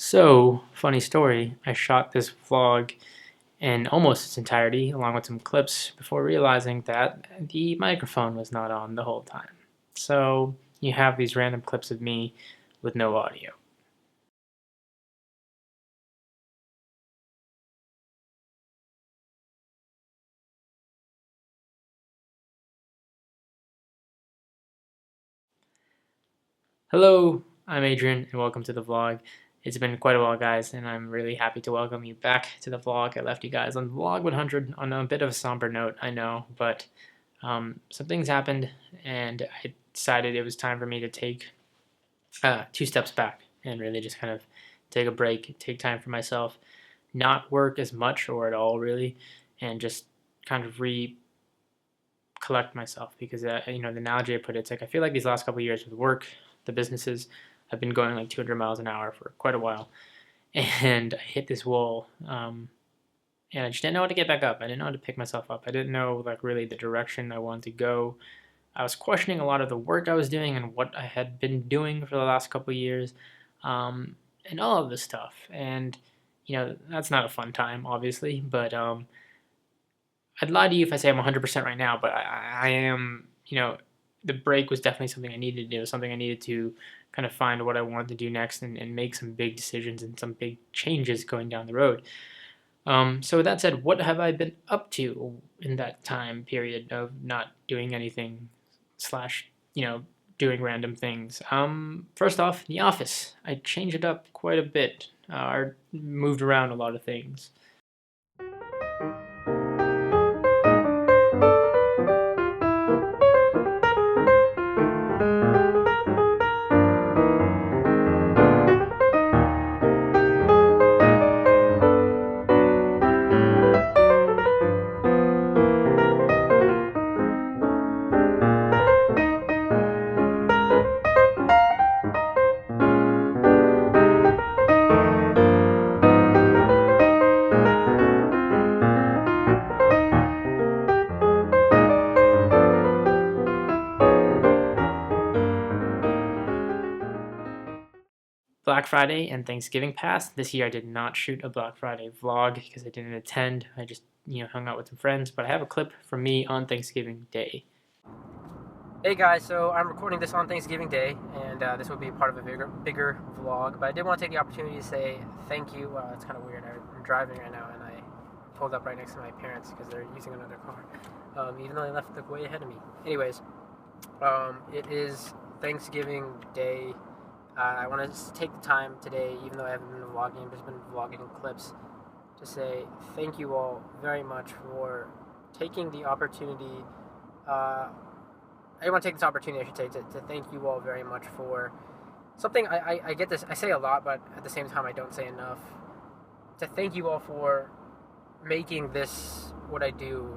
So, funny story, I shot this vlog in almost its entirety, along with some clips, before realizing that the microphone was not on the whole time. So, you have these random clips of me with no audio. Hello, I'm Adrian, and welcome to the vlog. It's been quite a while, guys, and I'm really happy to welcome you back to the vlog. I left you guys on Vlog 100 on a bit of a somber note, I know, but some things happened, and I decided it was time for me to take two steps back and really just kind of take a break, take time for myself, not work as much or at all really, and just kind of recollect myself because the analogy I put it's like I feel like these last couple of years with work, the businesses, I've been going like 200 miles an hour for quite a while, and I hit this wall. And I just didn't know how to get back up. I didn't know how to pick myself up. I didn't know like really the direction I wanted to go. I was questioning a lot of the work I was doing and what I had been doing for the last couple of years, and all of this stuff. And that's not a fun time, obviously. But I'd lie to you if I say I'm 100% right now. But I am. The break was definitely something I needed to do. Something I needed to kind of find what I wanted to do next and make some big decisions and some big changes going down the road. So with that said, what have I been up to in that time period of not doing anything slash, doing random things? First off, the office. I changed it up quite a bit. I moved around a lot of things. Black Friday and Thanksgiving passed. This year I did not shoot a Black Friday vlog because I didn't attend. I just, hung out with some friends, but I have a clip from me on Thanksgiving Day. Hey guys, so I'm recording this on Thanksgiving Day, and this will be part of a bigger vlog, but I did want to take the opportunity to say thank you. It's kind of weird. I'm driving right now, and I pulled up right next to my parents because they're using another car, even though they left the way ahead of me. Anyways, it is Thanksgiving Day. I want to take the time today, even though I haven't been vlogging, I've just been vlogging clips, to say thank you all very much for taking the opportunity. I want to take this opportunity, I should say, to thank you all very much for something I get this, I say a lot, but at the same time I don't say enough. To thank you all for making this, what I do,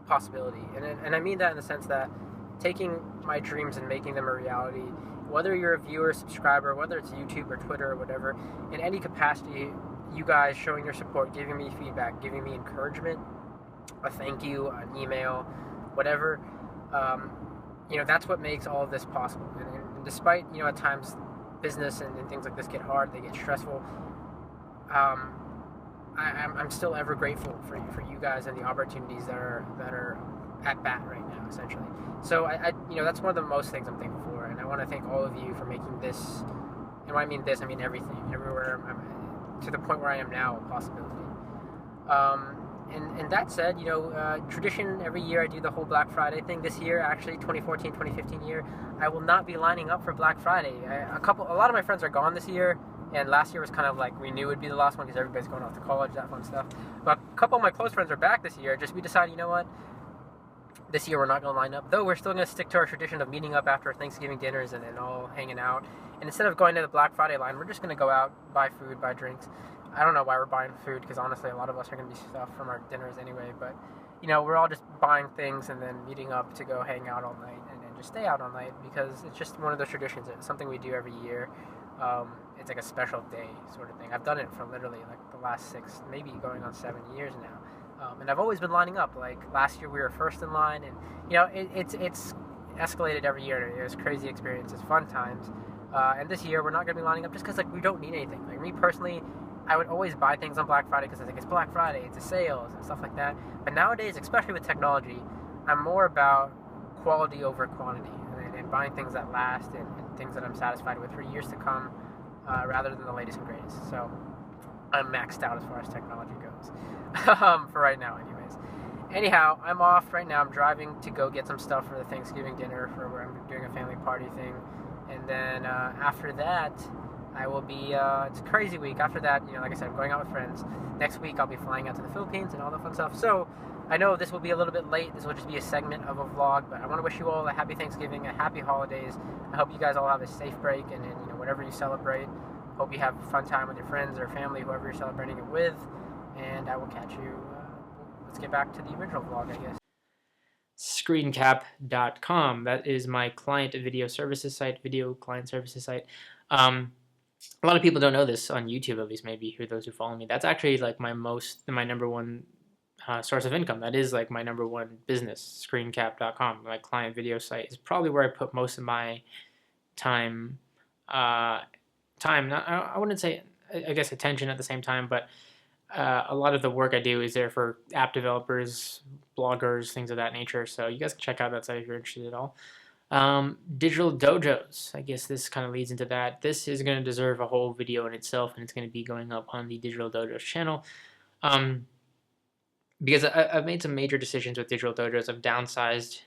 a possibility. And I mean that in the sense that taking my dreams and making them a reality, whether you're a viewer, subscriber, whether it's YouTube or Twitter or whatever, in any capacity, you guys showing your support, giving me feedback, giving me encouragement, a thank you, an email, whatever, that's what makes all of this possible. And despite, at times business and things like this get hard, they get stressful, I'm still ever grateful for you guys and the opportunities that are at bat right now, essentially. So I that's one of the most things I'm thankful for, and I want to thank all of you for making this, and when I mean this, I mean everything, everywhere, to the point where I am now, a possibility. And that said, tradition every year I do the whole Black Friday thing. This year, actually, 2014, 2015 year, I will not be lining up for Black Friday. A lot of my friends are gone this year, and last year was kind of like we knew it would be the last one because everybody's going off to college, that fun stuff. But a couple of my close friends are back this year. We decided, this year we're not going to line up, though we're still going to stick to our tradition of meeting up after Thanksgiving dinners and all hanging out. And instead of going to the Black Friday line, we're just going to go out, buy food, buy drinks. I don't know why we're buying food, because honestly a lot of us are going to be stuffed from our dinners anyway, but we're all just buying things and then meeting up to go hang out all night and then just stay out all night, because it's just one of those traditions. It's something we do every year. It's like a special day sort of thing. I've done it for literally like the last 6, maybe going on 7 years now. And I've always been lining up. Like last year we were first in line, and it's escalated every year. It was crazy experiences, fun times. And this year we're not going to be lining up just because like we don't need anything. Like me personally, I would always buy things on Black Friday because I think it's Black Friday, it's a sales and stuff like that. But nowadays, especially with technology, I'm more about quality over quantity and buying things that last and things that I'm satisfied with for years to come, rather than the latest and greatest. So I'm maxed out as far as technology goes, for right now, anyways. Anyhow, I'm off right now. I'm driving to go get some stuff for the Thanksgiving dinner for where I'm doing a family party thing, and then after that, I will be. It's a crazy week. After that, like I said, I'm going out with friends. Next week, I'll be flying out to the Philippines and all that fun stuff. So I know this will be a little bit late. This will just be a segment of a vlog, but I want to wish you all a happy Thanksgiving, a happy holidays. I hope you guys all have a safe break, and whatever you celebrate, hope you have a fun time with your friends or family, whoever you're celebrating it with. And I will catch you. Let's get back to the original vlog, I guess. Screencap.com. That is my client video services site, video client services site. A lot of people don't know this on YouTube, at least maybe, who those who follow me. That's actually like my number one source of income. That is like my number one business. Screencap.com, my client video site, is probably where I put most of my time. I wouldn't say, I guess, attention at the same time, but a lot of the work I do is there for app developers, bloggers, things of that nature. So you guys can check out that site if you're interested at all. Digital dojos. I guess this kind of leads into that. This is going to deserve a whole video in itself, and it's going to be going up on the Digital Dojos channel. Because I've made some major decisions with Digital Dojos. I've downsized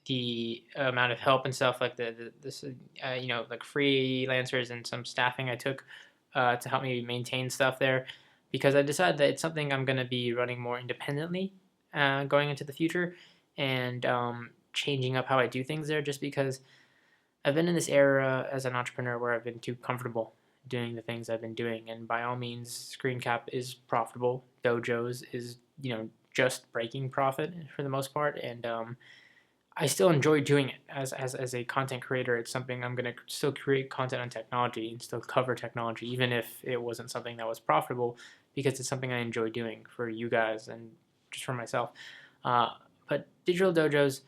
the amount of help and stuff, like like freelancers and some staffing I took to help me maintain stuff there, because I decided that it's something I'm going to be running more independently going into the future, and changing up how I do things there, just because I've been in this era as an entrepreneur where I've been too comfortable doing the things I've been doing. And by all means, ScreenCap is profitable. Dojos is, just breaking profit for the most part. And I still enjoy doing it as a content creator. It's something I'm going to still create content on technology and still cover technology, even if it wasn't something that was profitable, because it's something I enjoy doing for you guys and just for myself. But Digital Dojos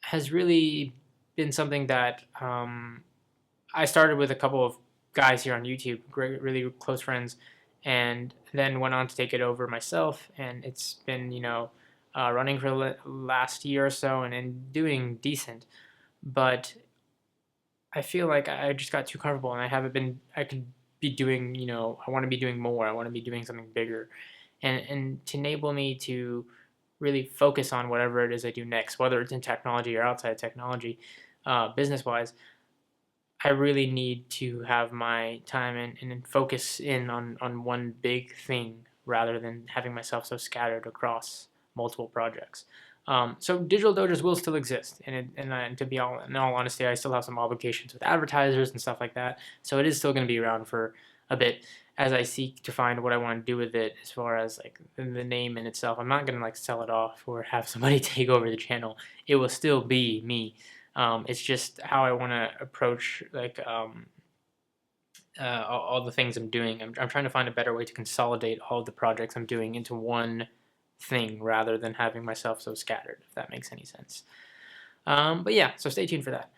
has really been something that I started with a couple of guys here on YouTube, great, really close friends, and then went on to take it over myself. And it's been, running for the last year or so, and doing decent. But I feel like I just got too comfortable, and I could be doing, I want to be doing more. I want to be doing something bigger. And to enable me to really focus on whatever it is I do next, whether it's in technology or outside technology, business-wise, I really need to have my time and focus in on one big thing rather than having myself so scattered across multiple projects. So Digital Dojos will still exist, and to be in all honesty, I still have some obligations with advertisers and stuff like that. So it is still going to be around for a bit as I seek to find what I want to do with it as far as like the name in itself. I'm not going to like sell it off or have somebody take over the channel. It will still be me. It's just how I want to approach like all the things I'm doing. I'm trying to find a better way to consolidate all the projects I'm doing into one thing rather than having myself so scattered, if that makes any sense. But yeah, so stay tuned for that.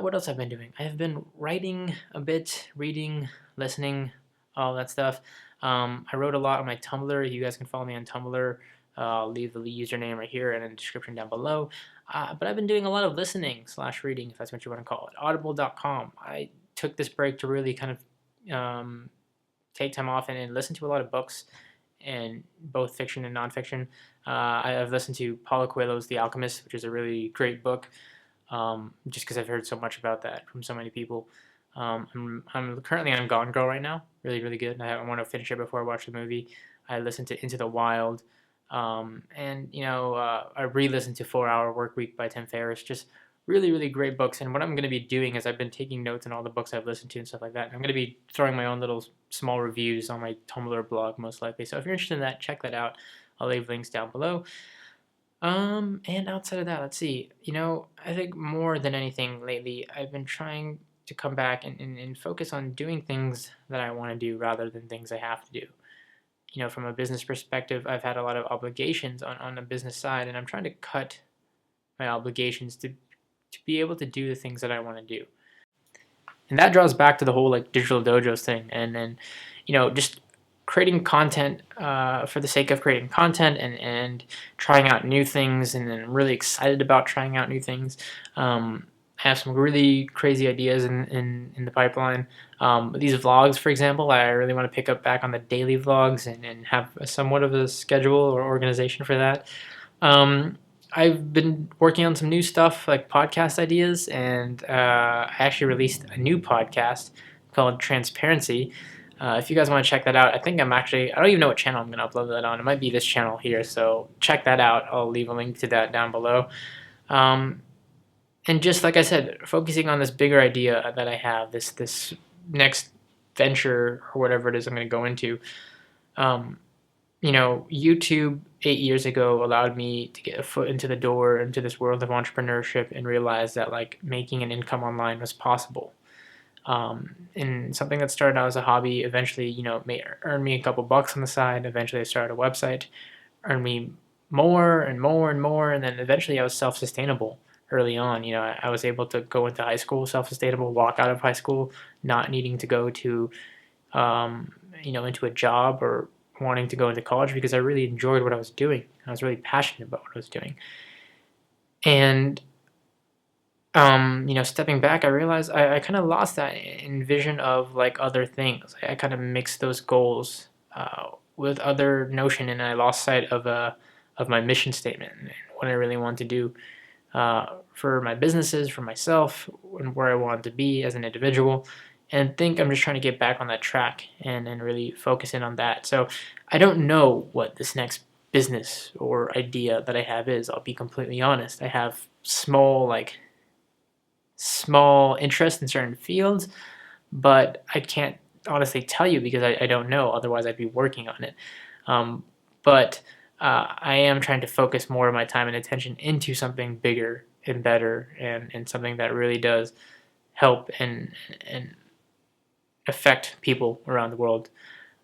What else I've been doing? I have been writing a bit, reading, listening, all that stuff. I wrote a lot on my Tumblr. You guys can follow me on Tumblr. I'll leave the username right here and in the description down below. But I've been doing a lot of listening / reading, if that's what you want to call it. Audible.com. I took this break to really kind of take time off and listen to a lot of books, and both fiction and nonfiction. I've listened to Paulo Coelho's The Alchemist, which is a really great book, just because I've heard so much about that from so many people. I'm currently on Gone Girl right now, really, really good. I want to finish it before I watch the movie. I listened to Into the Wild, and I re-listened to 4 Hour Workweek by Tim Ferriss. Just really, really great books. And what I'm going to be doing is I've been taking notes on all the books I've listened to and stuff like that. And I'm going to be throwing my own little small reviews on my Tumblr blog, most likely. So if you're interested in that, check that out. I'll leave links down below. And outside of that, let's see. I think more than anything lately, I've been trying to come back and focus on doing things that I want to do rather than things I have to do. From a business perspective, I've had a lot of obligations on the business side, and I'm trying to cut my obligations to to be able to do the things that I want to do. And that draws back to the whole like digital dojos thing, and just creating content for the sake of creating content, and trying out new things, and I'm really excited about trying out new things. I have some really crazy ideas in the pipeline. These vlogs, for example, I really want to pick up back on the daily vlogs, and have somewhat of a schedule or organization for that. Um, I've been working on some new stuff like podcast ideas, and I actually released a new podcast called Transparency. If you guys want to check that out, I think I don't even know what channel I'm going to upload that on. It might be this channel here, so check that out. I'll leave a link to that down below. Um, and just like I said, focusing on this bigger idea that I have, this next venture or whatever it is I'm going to go into. Um, YouTube 8 years ago allowed me to get a foot into the door into this world of entrepreneurship and realize that like making an income online was possible. And something that started out as a hobby eventually, may earn me a couple bucks on the side. Eventually, I started a website, earned me more and more and more, and then eventually, I was self-sustainable. Early on, I was able to go into high school self-sustainable, walk out of high school, not needing to go to into a job or wanting to go into college because I really enjoyed what I was doing. I was really passionate about what I was doing. And, stepping back, I realized I kind of lost that in vision of like other things. I kind of mixed those goals with other notion, and I lost sight of my mission statement and what I really want to do for my businesses, for myself, and where I want to be as an individual. And think I'm just trying to get back on that track and really focus in on that. So I don't know what this next business or idea that I have is. I'll be completely honest. I have small interest in certain fields, but I can't honestly tell you because I don't know. Otherwise, I'd be working on it. But I am trying to focus more of my time and attention into something bigger and better, and something that really does help and affect people around the world.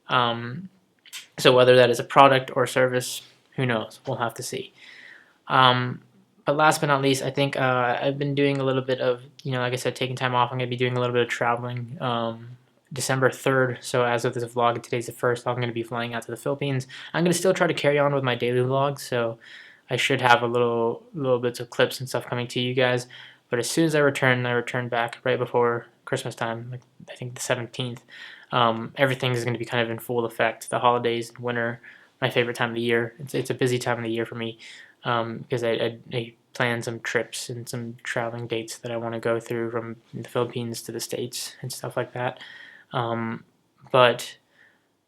So whether that is a product or service, who knows? We'll have to see. But last but not least, I think I've been doing a little bit of, like I said, taking time off. I'm going to be doing a little bit of traveling. December 3rd, so as of this vlog, today's the 1st, I'm going to be flying out to the Philippines. I'm going to still try to carry on with my daily vlogs, so I should have a little bits of clips and stuff coming to you guys. But as soon as I return back right before Christmas time, like I think the 17th. Everything is going to be kind of in full effect. The holidays, winter, my favorite time of the year. It's a busy time of the year for me because I plan some trips and some traveling dates that I want to go through from the Philippines to the States and stuff like that. But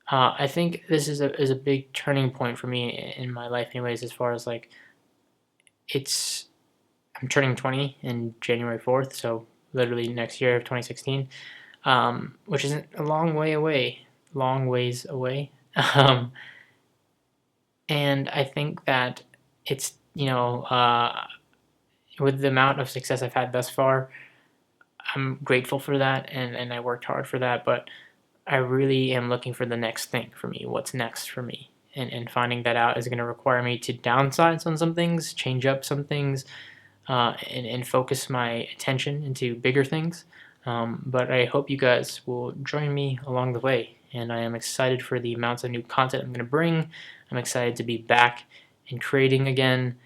I think this is a big turning point for me in my life, anyways. As far as like, I'm turning 20 in January 4th, so literally next year of 2016, which isn't a long ways away. And I think that it's with the amount of success I've had thus far, I'm grateful for that, and I worked hard for that, but I really am looking for the next thing for me. What's next for me? And finding that out is going to require me to downsize on some things, change up some things, and focus my attention into bigger things. But I hope you guys will join me along the way, and I am excited for the amounts of new content I'm going to bring. I'm excited to be back and creating again,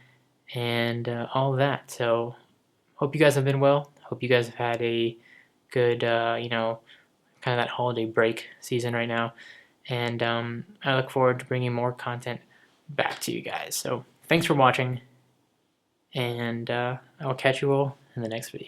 and all of that. So hope you guys have been well. Hope you guys have had a good, kind of that holiday break season right now. And I look forward to bringing more content back to you guys. So thanks for watching, and I'll catch you all in the next video.